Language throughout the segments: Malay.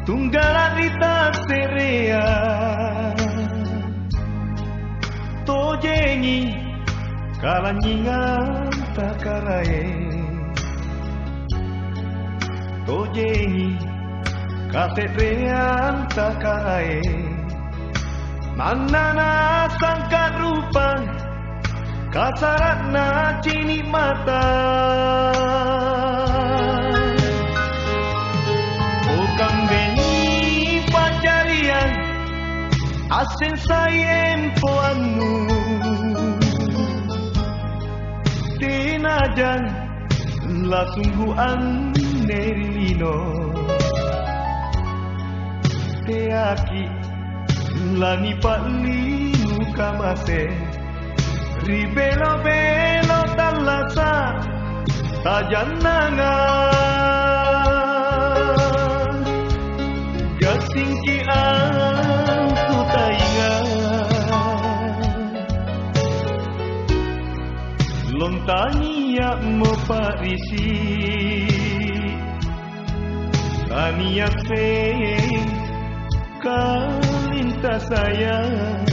Tunggala rita serea Tojengi kalanyingan takarae Tojengi kasetrean takarae Manana sangka rupa kasaratna cini mata Bukan beni pacarian asen sayem poanu Tinajan la sungguhan nerilino Teaki lani palinu kamase Ribelo-belo talasa tajanangan Gasingkian tutaingan Lontania mo parisi Tania seng kalinta sayang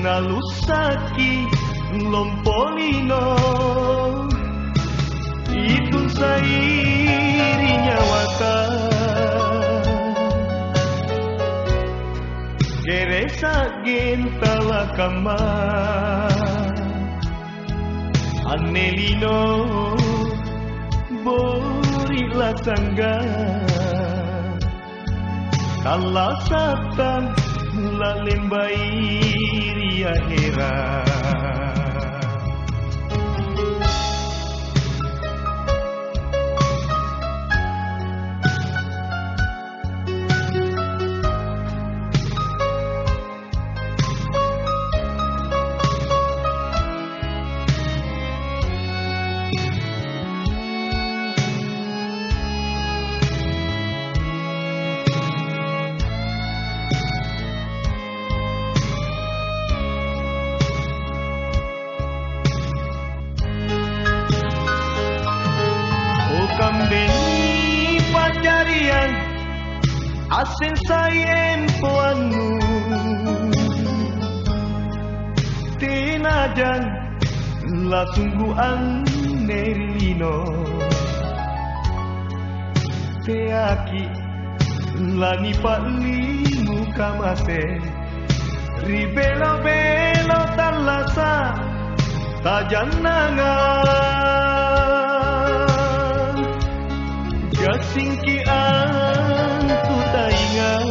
Nalusaki lompolino Itu sairinya wata Keresa gentala kama Anelino borila sangga Kalasatan la lembairi ahera Kambeni pacarian asen sayem poanu Tinajan la sungguhan nerilino Teaki lani palinu kamase Ribelo-belo talasa tajanangan Gasingkian tutaingan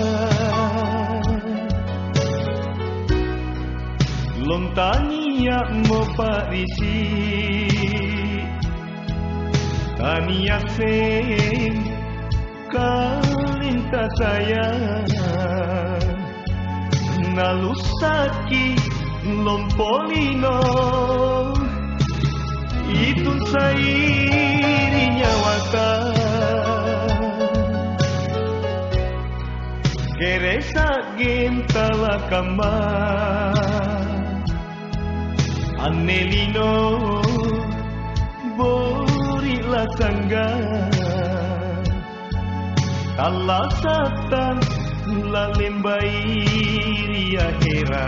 Lontania mo parisi Tania seng kalinta sayang Nalusaki lompolino Itu sairinya wata Keresa gentala kama Anelino borila sangga Kalasatan la lembairi ahera